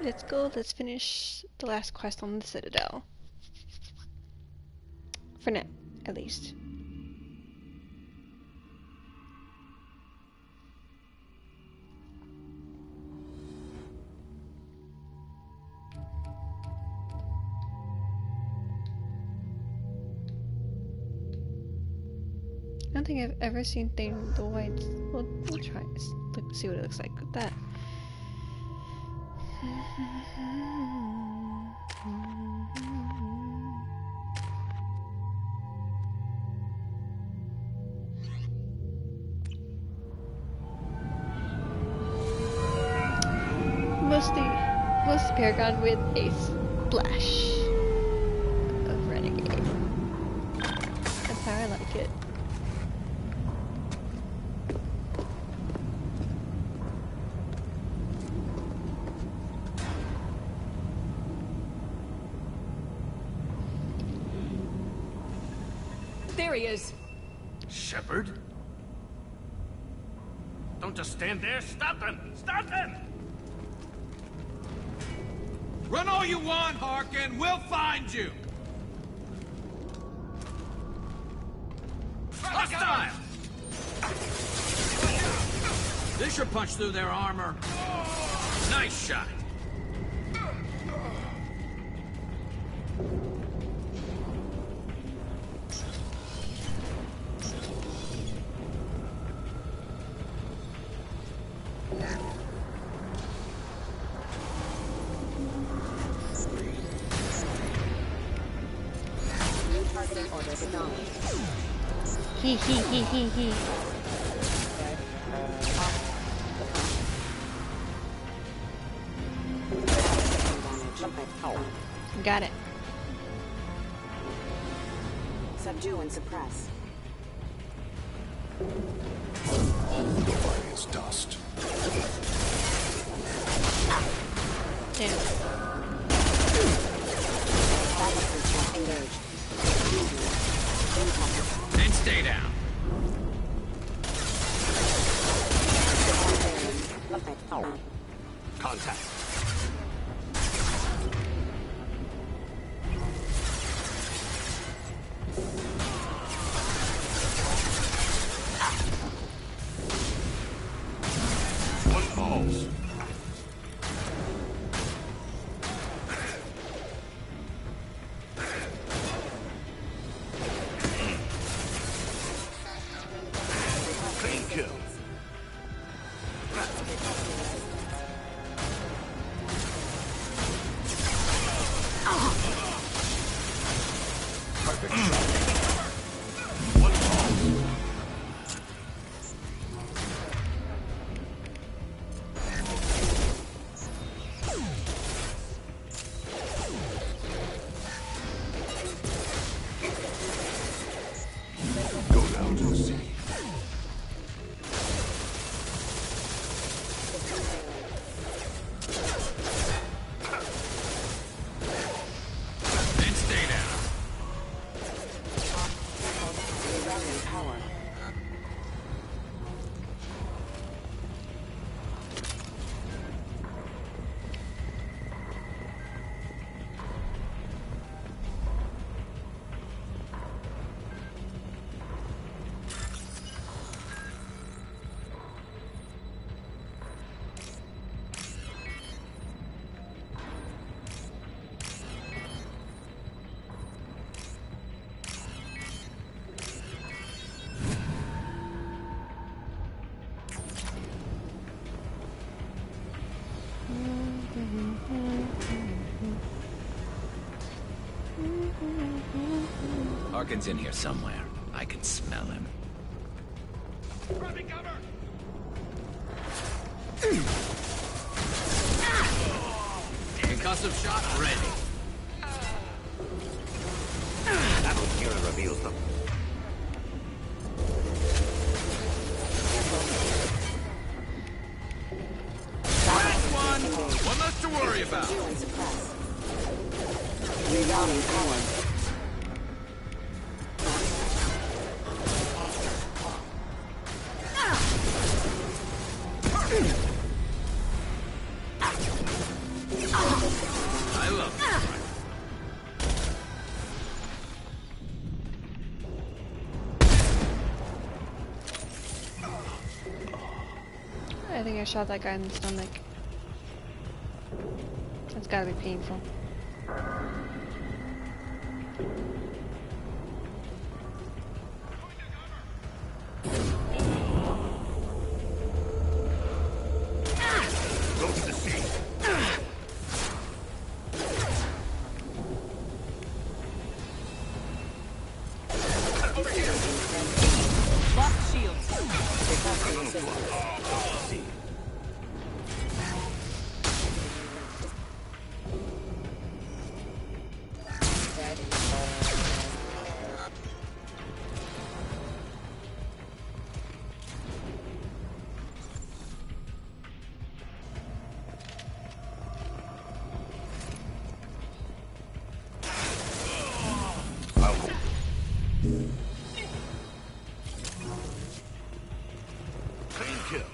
let's go. Let's finish the last quest on the Citadel. For now, at least. I don't think I've ever seen the whites. We'll try see what it looks like with that. Mostly Paragon with a splash of Renegade. That's how I like it. There he is. Shepard? Don't just stand there. Stop them! Stop them! Run all you want, Harkin. We'll find you. Hostile! This should punch through their armor. Nice shot. He. Got it. Subdue and suppress. The body is dust. Damn. Engaged. And stay down. Contact. One falls. Clean kill. Perfect shot. One falls. Go down to the sea. And stay down. Rerouting power. Harkin's in here somewhere. I can smell him. Grabbing cover! Concussive shot ready. That'll cure and reveals them. Last one! One less to worry about. Subdue and suppress. Rerouting power. I love this. I think I shot that guy in the stomach. That's gotta be painful. Go to the sea. Over here. Lock shields. Recovery assistance. See. I'll hold. Clean kill.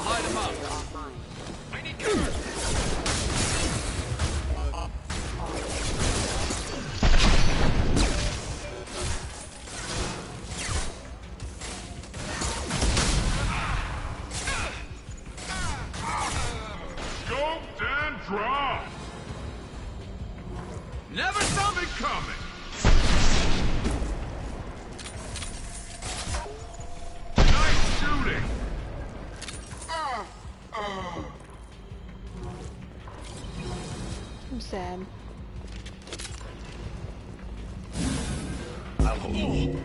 Light him up. Offline. I need cover. Scoped and dropped! Never saw me. Something coming! Nice shooting! I'm sad. I'll hold.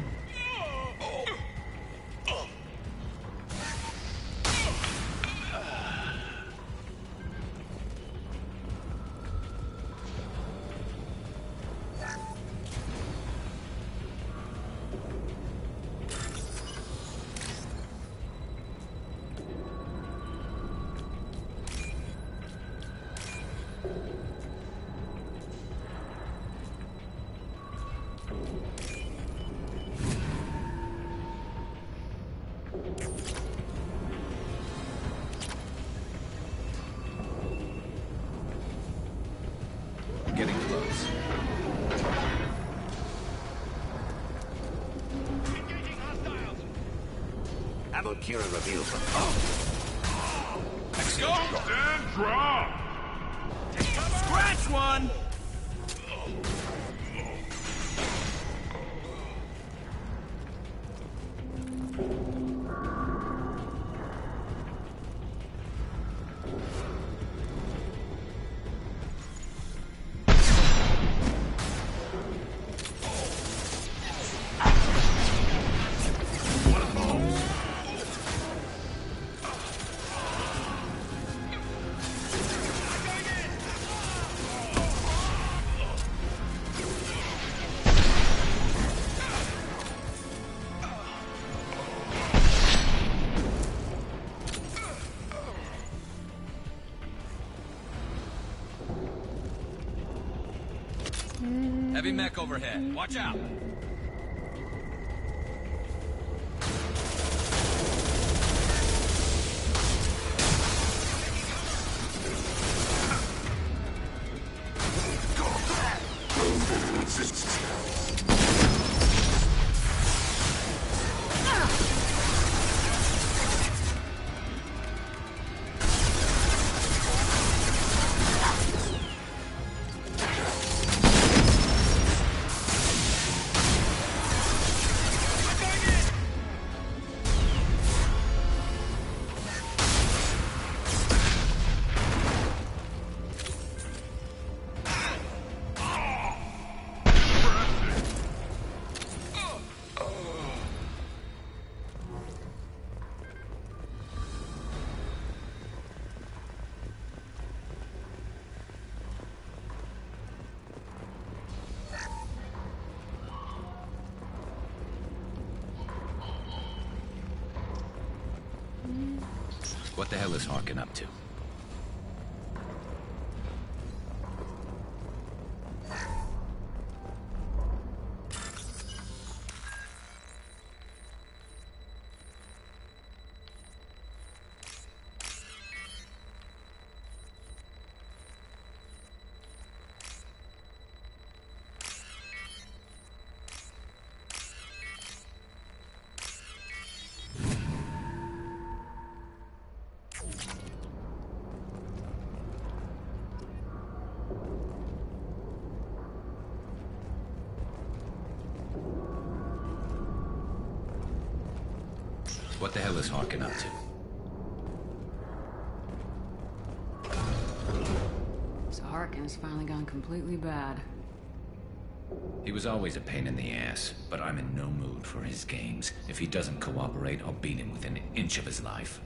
Getting close. How about Kira reveals them? Scoped and dropped! Scratch one. Heavy mech overhead. Watch out. What the hell is Harkin up to? What the hell is Harkin up to? So Harkin's finally gone completely bad. He was always a pain in the ass, but I'm in no mood for his games. If he doesn't cooperate, I'll beat him within an inch of his life.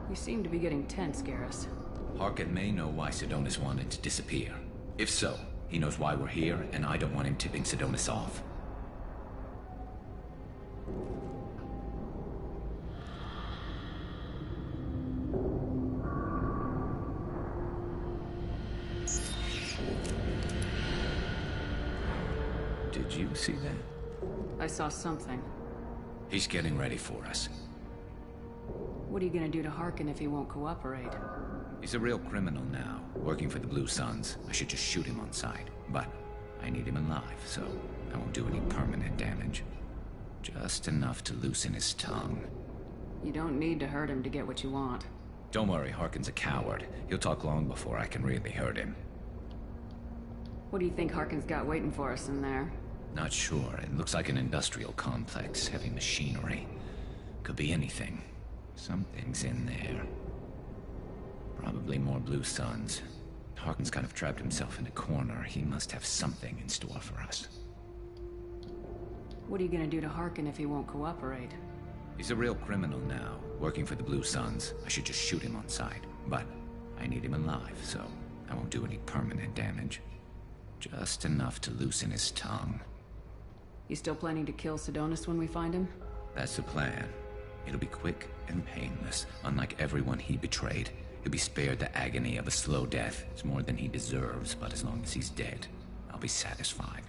You seem to be getting tense, Garrus. Harkin may know why Sidonis wanted to disappear. If so, he knows why we're here, and I don't want him tipping Sidonis off. Did you see that? I saw something. He's getting ready for us. What are you gonna do to Harkin if he won't cooperate? He's a real criminal now, working for the Blue Suns. I should just shoot him on sight. But I need him alive, so I won't do any permanent damage. Just enough to loosen his tongue. You don't need to hurt him to get what you want. Don't worry, Harkin's a coward. He'll talk long before I can really hurt him. What do you think Harkin's got waiting for us in there? Not sure. It looks like an industrial complex, heavy machinery. Could be anything. Something's in there. Probably more Blue Suns. Harkin's kind of trapped himself in a corner. He must have something in store for us. What are you gonna do to Harkin if he won't cooperate? He's a real criminal now, working for the Blue Suns. I should just shoot him on sight. But I need him alive, so I won't do any permanent damage. Just enough to loosen his tongue. You still planning to kill Sidonis when we find him? That's the plan. It'll be quick and painless. Unlike everyone he betrayed, he'll be spared the agony of a slow death. It's more than he deserves, but as long as he's dead, I'll be satisfied.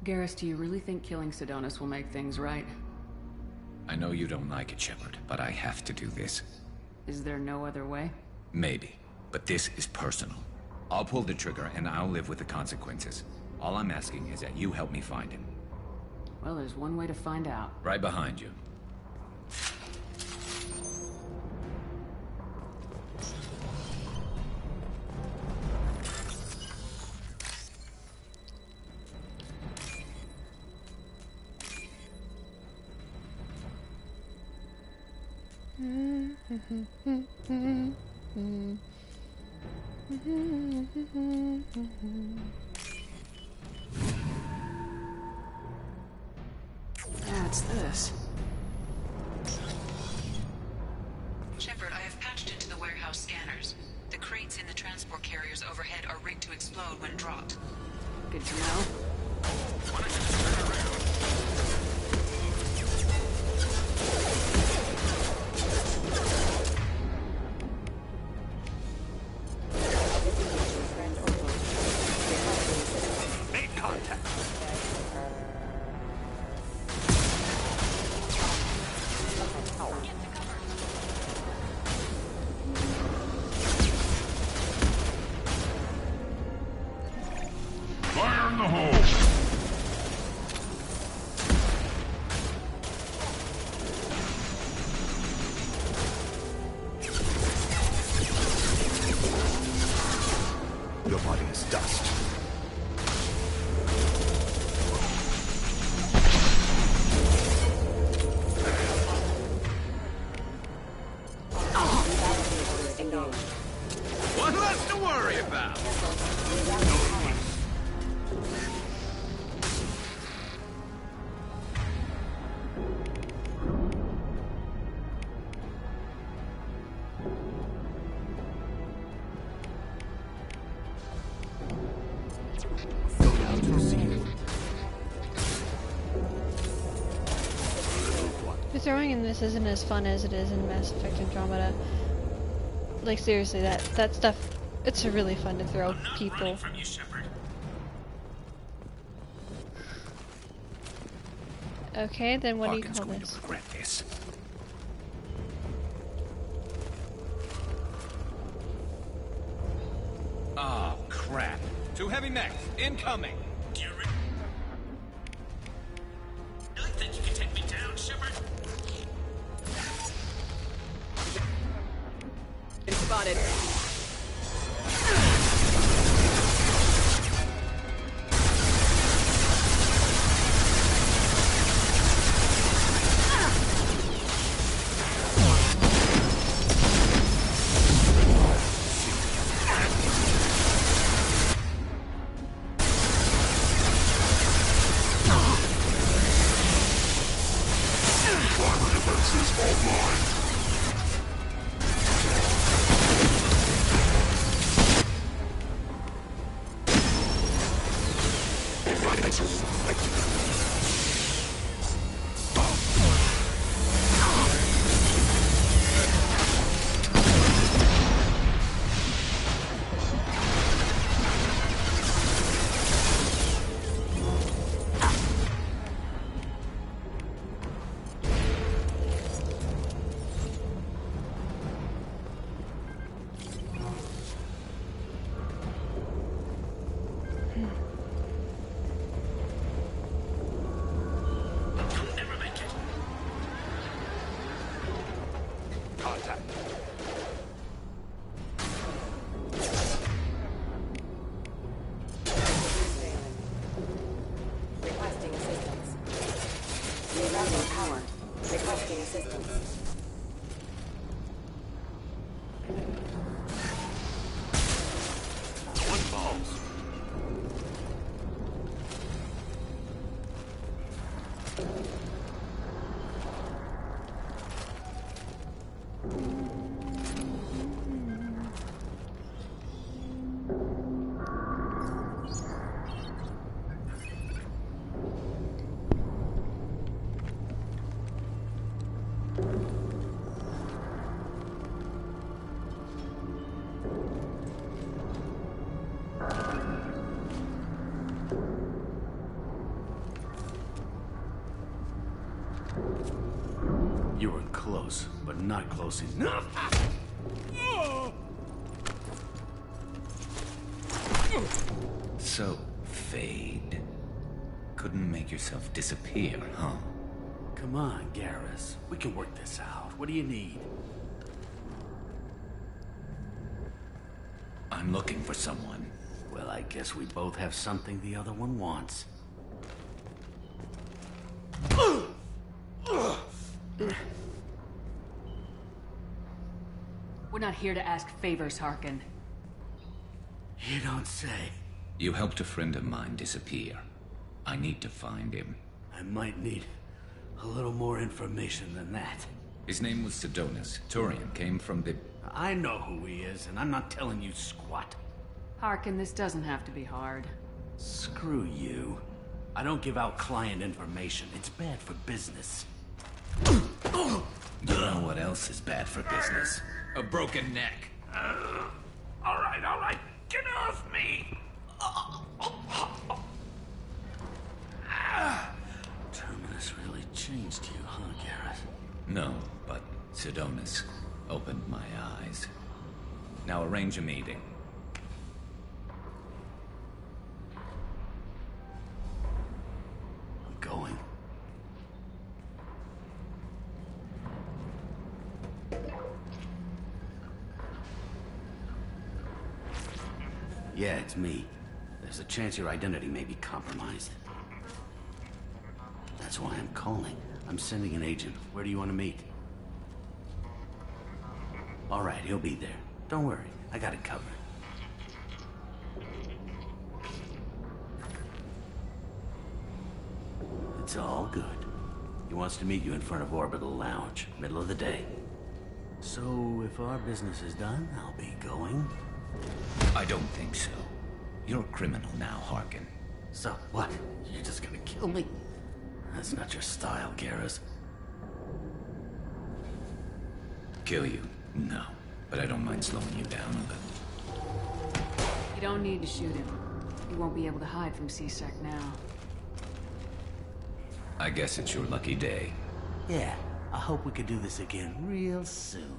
Garrus, do you really think killing Sidonis will make things right? I know you don't like it, Shepard, but I have to do this. Is there no other way? Maybe, but this is personal. I'll pull the trigger and I'll live with the consequences. All I'm asking is that you help me find him. Well, there's one way to find out. Right behind you. What's this? Shepard, I have patched into the warehouse scanners. The crates in the transport carriers overhead are rigged to explode when dropped. Good to know. Made contact. Fire in the hole! Your body is dust. One less to worry about! Go down to see you. The throwing in this isn't as fun as it is in Mass Effect Andromeda. Like seriously, that stuff, it's really fun to throw people. From you, Shepard. Okay, then what Harkin's do you call going this? to regret this. Oh, crap. Two heavy mechs, incoming! Really think you can take me down, Shepard? Been spotted. contact. Requesting assistance. Rerouting power. Requesting assistance. One falls. You were close, but not close enough. So, Fade. Couldn't make yourself disappear, huh? Come on, Garrus. We can work this out. What do you need? I'm looking for someone. Well, I guess we both have something the other one wants. We're not here to ask favors, Harkin. You don't say. You helped a friend of mine disappear. I need to find him. I might need a little more information than that. His name was Sidonis. Turian came from the... I know who he is, and I'm not telling you squat. Harkin, this doesn't have to be hard. Screw you. I don't give out client information. It's bad for business. You know what else is bad for business? A broken neck. All right. Get off me! Terminus really changed you, huh, Garrus? No, but Sidonis opened my eyes. Now arrange a meeting. I'm going. Yeah, it's me. There's a chance your identity may be compromised. That's why I'm calling. I'm sending an agent. Where do you want to meet? All right, he'll be there. Don't worry, I got it covered. It's all good. He wants to meet you in front of Orbital Lounge, middle of the day. So, if our business is done, I'll be going. I don't think so. You're a criminal now, Harkin. So, what? You're just gonna kill me? That's not your style, Garrus. Kill you? No. But I don't mind slowing you down a little. You don't need to shoot him. He won't be able to hide from C-Sec now. I guess it's your lucky day. Yeah, I hope we could do this again real soon.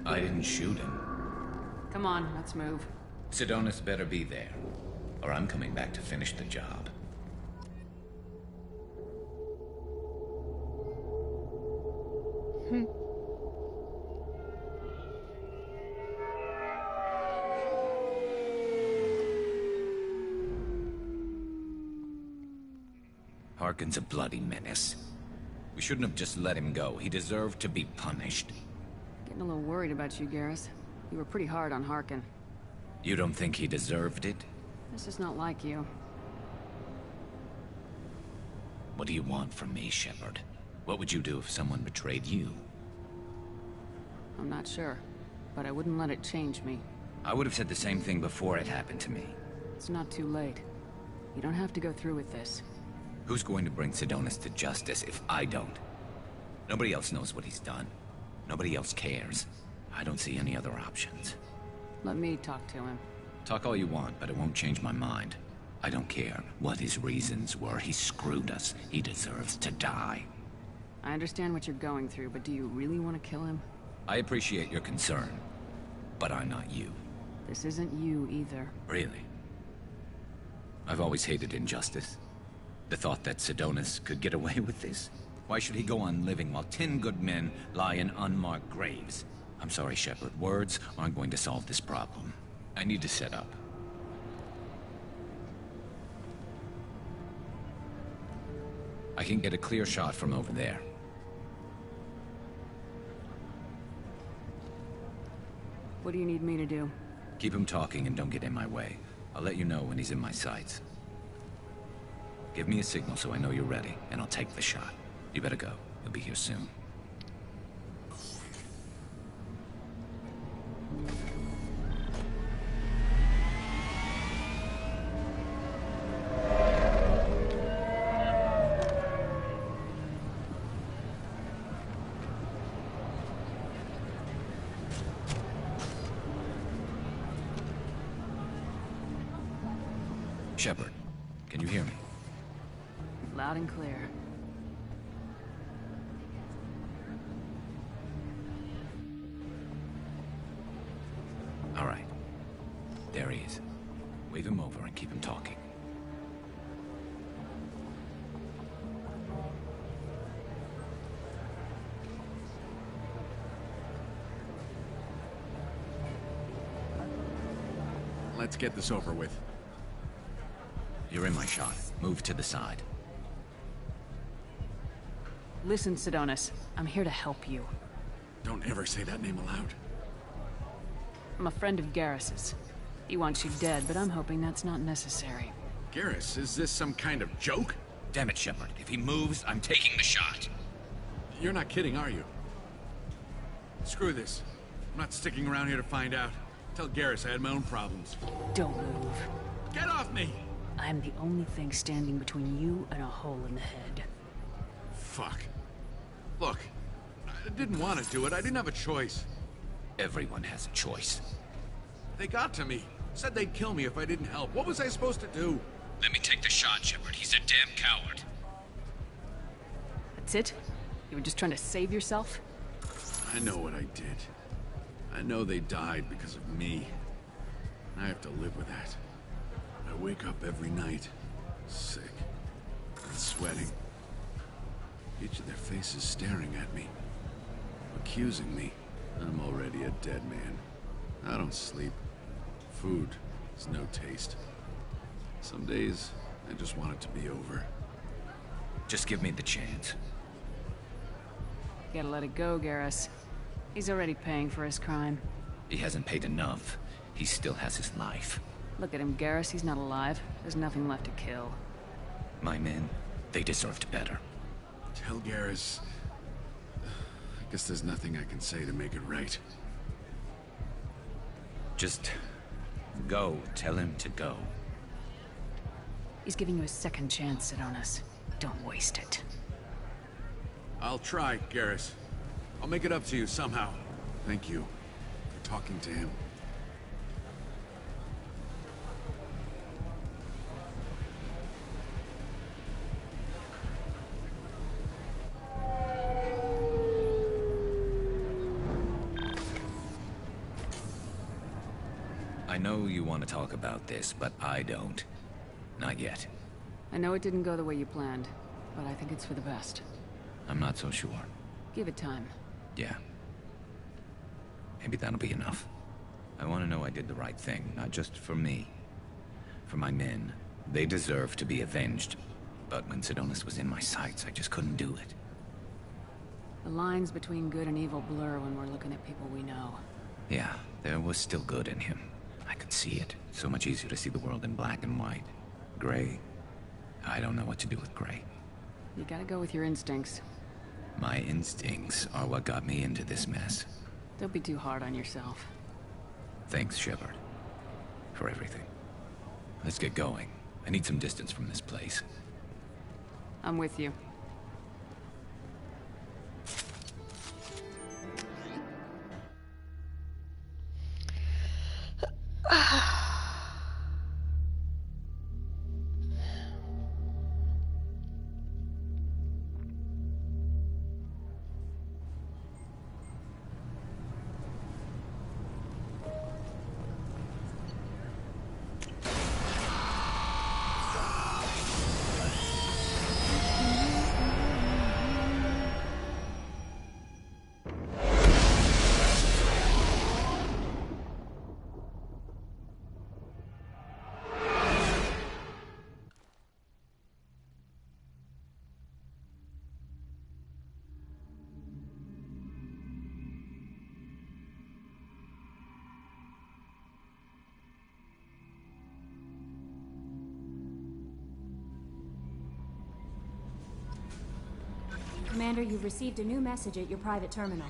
I didn't shoot him. Come on, let's move. Sidonis better be there, or I'm coming back to finish the job. Harkin's a bloody menace. We shouldn't have just let him go. He deserved to be punished. Getting a little worried about you, Garrus. You were pretty hard on Harkin. You don't think he deserved it? This is not like you. What do you want from me, Shepard? What would you do if someone betrayed you? I'm not sure, but I wouldn't let it change me. I would have said the same thing before it happened to me. It's not too late. You don't have to go through with this. Who's going to bring Sidonis to justice if I don't? Nobody else knows what he's done. Nobody else cares. I don't see any other options. Let me talk to him. Talk all you want, but it won't change my mind. I don't care what his reasons were. He screwed us. He deserves to die. I understand what you're going through, but do you really want to kill him? I appreciate your concern, but I'm not you. This isn't you either. Really? I've always hated injustice. The thought that Sidonis could get away with this. Why should he go on living while 10 good men lie in unmarked graves? I'm sorry, Shepard. Words aren't going to solve this problem. I need to set up. I can get a clear shot from over there. What do you need me to do? Keep him talking and don't get in my way. I'll let you know when he's in my sights. Give me a signal so I know you're ready, and I'll take the shot. You better go. He'll be here soon. Shepard, can you hear me? Loud and clear. All right. There he is. Wave him over and keep him talking. Let's get this over with. You're in my shot. Move to the side. Listen, Sidonis. I'm here to help you. Don't ever say that name aloud. I'm a friend of Garrus's. He wants you dead, but I'm hoping that's not necessary. Garrus, is this some kind of joke? Damn it, Shepard. If he moves, I'm taking the shot. You're not kidding, are you? Screw this. I'm not sticking around here to find out. Tell Garrus I had my own problems. Don't move. Get off me! I'm the only thing standing between you and a hole in the head. Fuck. Look, I didn't want to do it. I didn't have a choice. Everyone has a choice. They got to me. Said they'd kill me if I didn't help. What was I supposed to do? Let me take the shot, Shepard. He's a damn coward. That's it? You were just trying to save yourself? I know what I did. I know they died because of me. I have to live with that. I wake up every night, sick, and sweating. Each of their faces staring at me, accusing me. I'm already a dead man. I don't sleep. Food has no taste. Some days, I just want it to be over. Just give me the chance. Gotta let it go, Garrus. He's already paying for his crime. He hasn't paid enough. He still has his life. Look at him, Garrus. He's not alive. There's nothing left to kill. My men, they deserved better. Tell Garrus... I guess there's nothing I can say to make it right. Just go. Tell him to go. He's giving you a second chance, Sidonis. Don't waste it. I'll try, Garrus. I'll make it up to you somehow. Thank you for talking to him. I know you want to talk about this, but I don't. Not yet. I know it didn't go the way you planned, but I think it's for the best. I'm not so sure. Give it time. Yeah. Maybe that'll be enough. I want to know I did the right thing, not just for me. For my men. They deserve to be avenged. But when Sidonis was in my sights, I just couldn't do it. The lines between good and evil blur when we're looking at people we know. Yeah, there was still good in him. I could see it. So much easier to see the world in black and white. Gray? I don't know what to do with gray. You gotta go with your instincts. My instincts are what got me into this mess. Don't be too hard on yourself. Thanks, Shepard. For everything. Let's get going. I need some distance from this place. I'm with you. Commander, you've received a new message at your private terminal.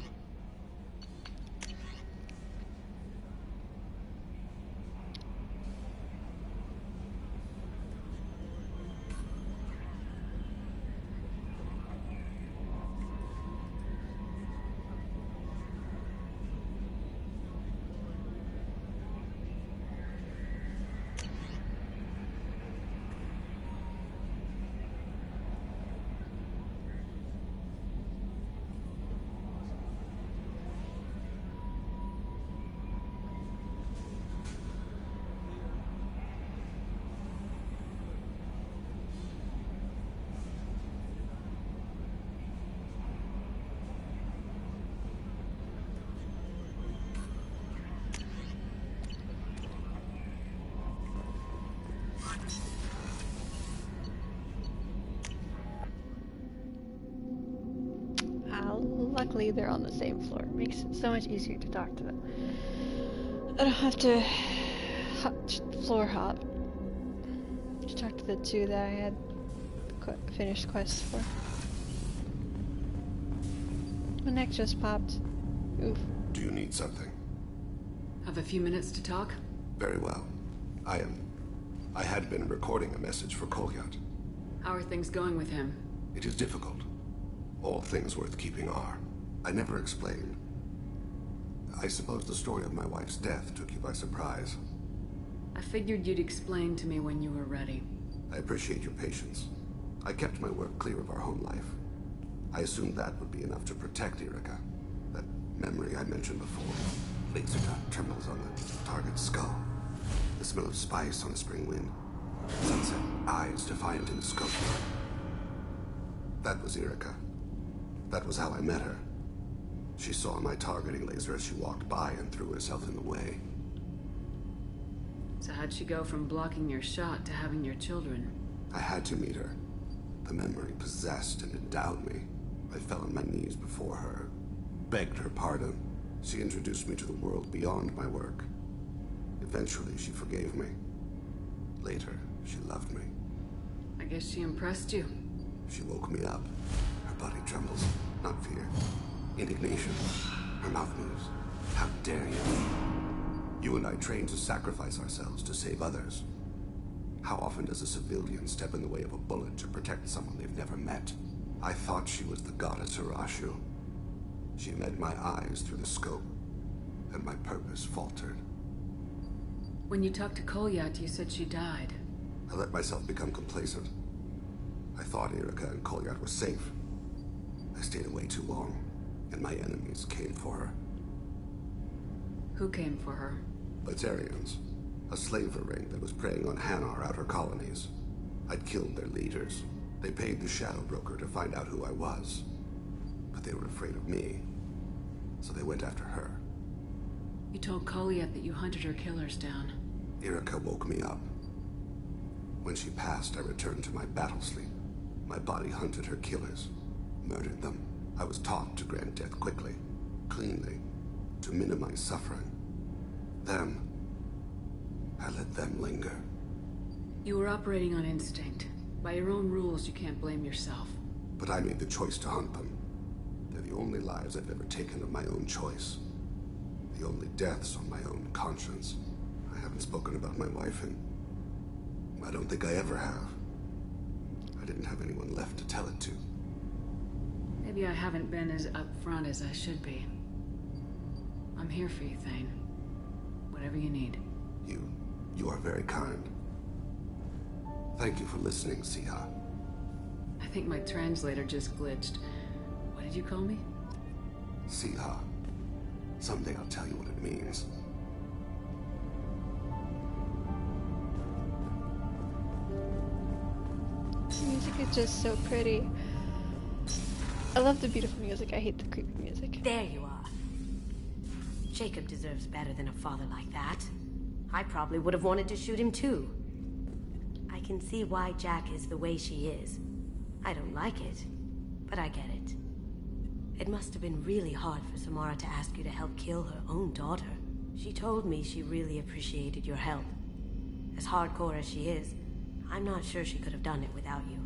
Luckily, they're on the same floor. It makes it so much easier to talk to them. I don't have to floor hop to talk to the two that I had finished quests for. My neck just popped. Oof. Do you need something? Have a few minutes to talk? Very well. I had been recording a message for Kolyat. How are things going with him? It is difficult. All things worth keeping are. I never explained. I suppose the story of my wife's death took you by surprise. I figured you'd explain to me when you were ready. I appreciate your patience. I kept my work clear of our home life. I assumed that would be enough to protect Erica. That memory I mentioned before. Laser dot terminals on the target's skull. The smell of spice on a spring wind. Sunset eyes defiant in the scope. That was Erica. That was how I met her. She saw my targeting laser as she walked by and threw herself in the way. So how'd she go from blocking your shot to having your children? I had to meet her. The memory possessed and endowed me. I fell on my knees before her, begged her pardon. She introduced me to the world beyond my work. Eventually, she forgave me. Later, she loved me. I guess she impressed you. She woke me up. Her body trembles, not fear. Indignation. Her mouth moves. How dare you? You and I trained to sacrifice ourselves to save others. How often does a civilian step in the way of a bullet to protect someone they've never met? I thought she was the goddess Hirashu. She met my eyes through the scope, and my purpose faltered. When you talked to Kolyat, you said she died. I let myself become complacent. I thought Erica and Kolyat were safe. I stayed away too long, and my enemies came for her. Who came for her? Batarians. A slaver ring that was preying on Hanar outer colonies. I'd killed their leaders. They paid the Shadow Broker to find out who I was. But they were afraid of me, so they went after her. You told Kolyat that you hunted her killers down. Erica woke me up. When she passed, I returned to my battle sleep. My body hunted her killers, murdered them. I was taught to grant death quickly, cleanly, to minimize suffering. Then, I let them linger. You were operating on instinct. By your own rules, you can't blame yourself. But I made the choice to hunt them. They're the only lives I've ever taken of my own choice. The only deaths on my own conscience. I haven't spoken about my wife, and I don't think I ever have. I didn't have anyone left to tell it to. Maybe I haven't been as upfront as I should be. I'm here for you, Thane. Whatever you need. You are very kind. Thank you for listening, Siha. I think my translator just glitched. What did you call me? Siha. Someday I'll tell you what it means. The music is just so pretty. I love the beautiful music. I hate the creepy music. There you are. Jacob deserves better than a father like that. I probably would have wanted to shoot him too. I can see why Jack is the way she is. I don't like it, but I get it. It must have been really hard for Samara to ask you to help kill her own daughter. She told me she really appreciated your help. As hardcore as she is, I'm not sure she could have done it without you.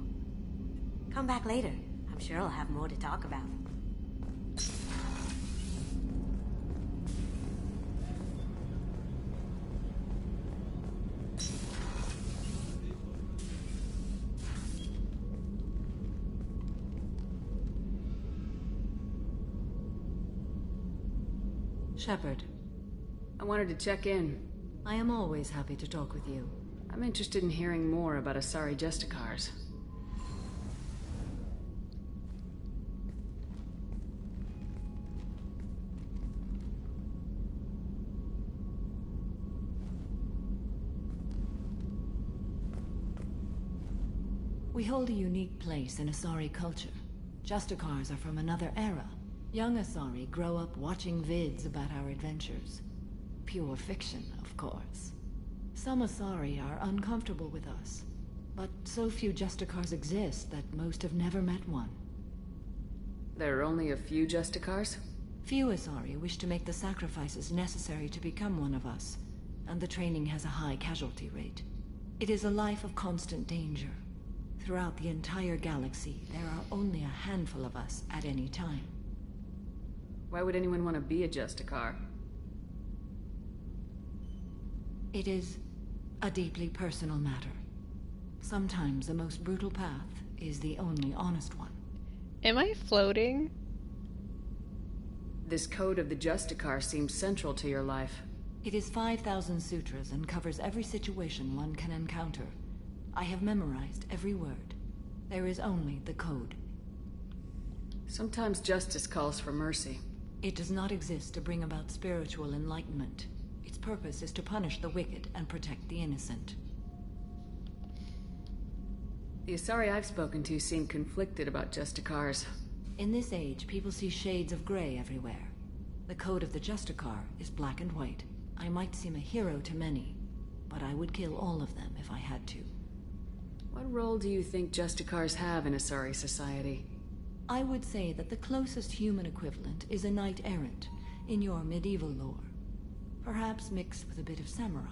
Come back later. I'm I'm sure I'll have more to talk about. Shepard, I wanted to check in. I am always happy to talk with you. I'm interested in hearing more about Asari Justicars. We hold a unique place in Asari culture. Justicars are from another era. Young Asari grow up watching vids about our adventures. Pure fiction, of course. Some Asari are uncomfortable with us, but so few Justicars exist that most have never met one. There are only a few Justicars? Few Asari wish to make the sacrifices necessary to become one of us, and the training has a high casualty rate. It is a life of constant danger. Throughout the entire galaxy, there are only a handful of us at any time. Why would anyone want to be a Justicar? It is a deeply personal matter. Sometimes the most brutal path is the only honest one. Am I floating? This code of the Justicar seems central to your life. It is 5,000 sutras and covers every situation one can encounter. I have memorized every word. There is only the code. Sometimes justice calls for mercy. It does not exist to bring about spiritual enlightenment. Its purpose is to punish the wicked and protect the innocent. The Asari I've spoken to seem conflicted about Justicars. In this age, people see shades of gray everywhere. The code of the Justicar is black and white. I might seem a hero to many, but I would kill all of them if I had to. What role do you think Justicars have in Asari society? I would say that the closest human equivalent is a knight-errant in your medieval lore. Perhaps mixed with a bit of samurai.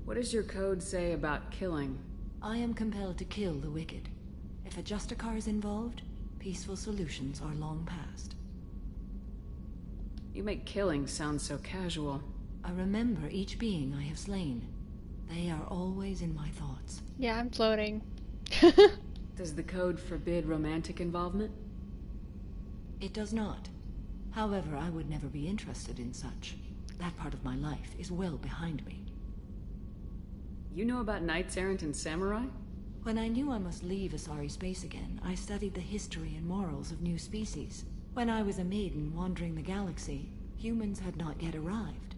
What does your code say about killing? I am compelled to kill the wicked. If a Justicar is involved, peaceful solutions are long past. You make killing sound so casual. I remember each being I have slain. They are always in my thoughts. Yeah, I'm floating. Does the code forbid romantic involvement? It does not. However, I would never be interested in such. That part of my life is well behind me. You know about knights errant and samurai? When I knew I must leave Asari space again, I studied the history and morals of new species. When I was a maiden wandering the galaxy, humans had not yet arrived.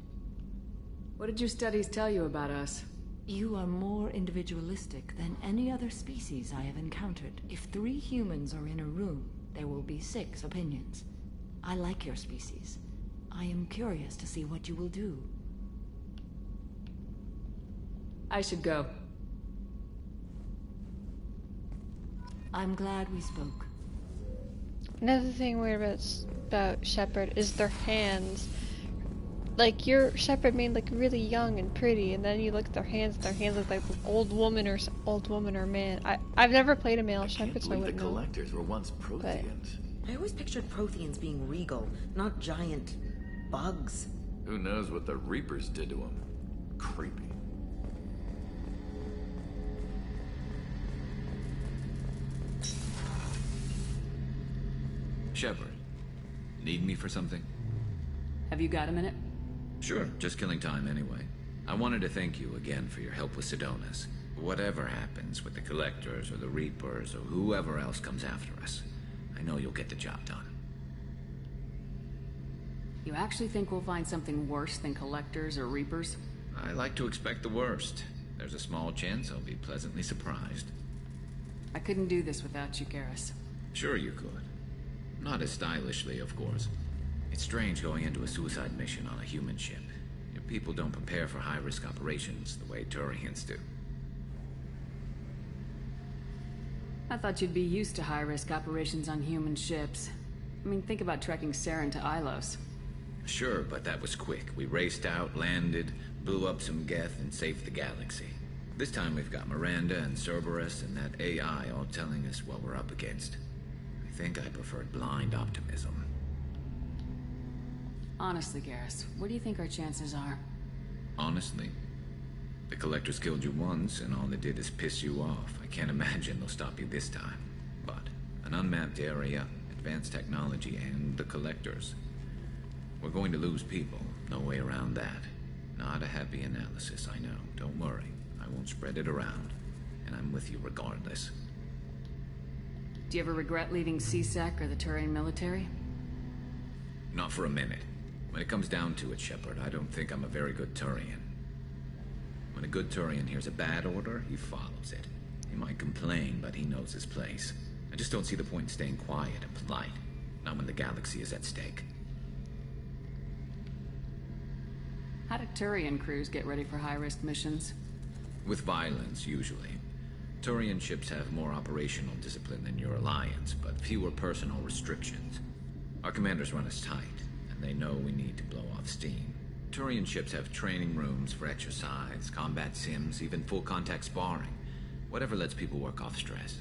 What did your studies tell you about us? You are more individualistic than any other species I have encountered. If 3 humans are in a room, there will be 6 opinions. I like your species. I am curious to see what you will do. I should go. I'm glad we spoke. Another thing weird about Shepard is their hands. Like, your Shepard made like really young and pretty, and then you look at their hands look like old woman or man. I've never played a male Shepard, so I wouldn't know. The collectors were once Protheans. I always pictured Protheans being regal, not giant bugs. Who knows what the Reapers did to them? Creepy. Shepard, need me for something? Have you got a minute? Sure, just killing time anyway. I wanted to thank you again for your help with Sidonis. Whatever happens with the Collectors or the Reapers or whoever else comes after us, I know you'll get the job done. You actually think we'll find something worse than Collectors or Reapers? I like to expect the worst. There's a small chance I'll be pleasantly surprised. I couldn't do this without you, Garrus. Sure you could. Not as stylishly, of course. It's strange going into a suicide mission on a human ship. Your people don't prepare for high-risk operations the way Turians do. I thought you'd be used to high-risk operations on human ships. I mean, think about trekking Saren to Ilos. Sure, but that was quick. We raced out, landed, blew up some Geth, and saved the galaxy. This time we've got Miranda and Cerberus and that AI all telling us what we're up against. I think I preferred blind optimism. Honestly, Garrus, what do you think our chances are? Honestly, the Collectors killed you once, and all they did is piss you off. I can't imagine they'll stop you this time. But an unmapped area, advanced technology, and the Collectors. We're going to lose people. No way around that. Not a happy analysis, I know. Don't worry. I won't spread it around. And I'm with you regardless. Do you ever regret leaving CSEC or the Turian military? Not for a minute. When it comes down to it, Shepard, I don't think I'm a very good Turian. When a good Turian hears a bad order, he follows it. He might complain, but he knows his place. I just don't see the point in staying quiet and polite. Not when the galaxy is at stake. How do Turian crews get ready for high-risk missions? With violence, usually. Turian ships have more operational discipline than your alliance, but fewer personal restrictions. Our commanders run us tight, and they know we need to blow off steam. Turian ships have training rooms for exercise, combat sims, even full-contact sparring. Whatever lets people work off stress.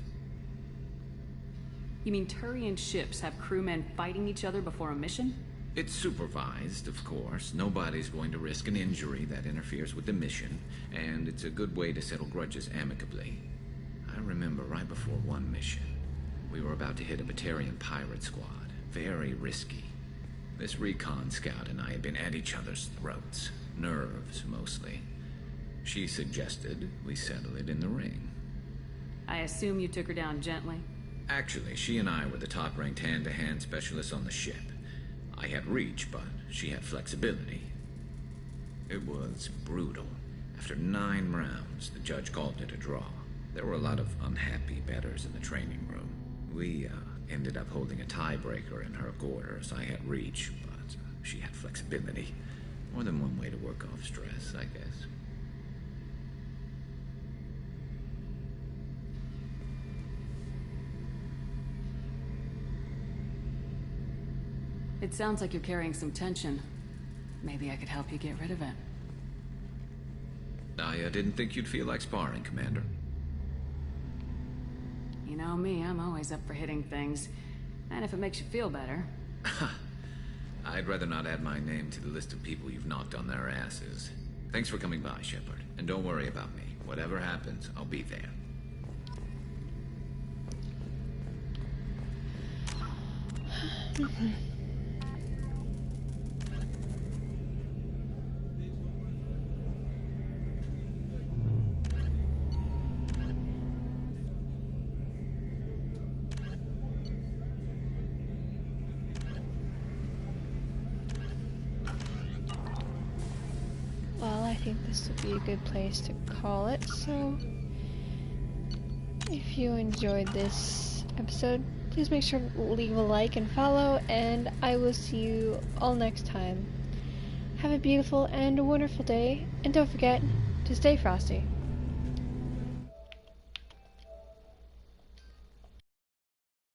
You mean Turian ships have crewmen fighting each other before a mission? It's supervised, of course. Nobody's going to risk an injury that interferes with the mission, and it's a good way to settle grudges amicably. I remember right before one mission, we were about to hit a Batarian pirate squad. Very risky. This recon scout and I had been at each other's throats. Nerves, mostly. She suggested we settle it in the ring. I assume you took her down gently? Actually, she and I were the top-ranked hand-to-hand specialists on the ship. I had reach, but she had flexibility. It was brutal. After 9 rounds, the judge called it a draw. There were a lot of unhappy bettors in the training room. We, ended up holding a tiebreaker in her quarters. I had reach, but she had flexibility. More than one way to work off stress, I guess. It sounds like you're carrying some tension. Maybe I could help you get rid of it. I didn't think you'd feel like sparring, Commander. You know me, I'm always up for hitting things. And if it makes you feel better. I'd rather not add my name to the list of people you've knocked on their asses. Thanks for coming by, Shepard. And don't worry about me. Whatever happens, I'll be there. Well, I think this would be a good place to call it, so if you enjoyed this episode, please make sure to leave a like and follow, and I will see you all next time. Have a beautiful and wonderful day, and don't forget to stay frosty.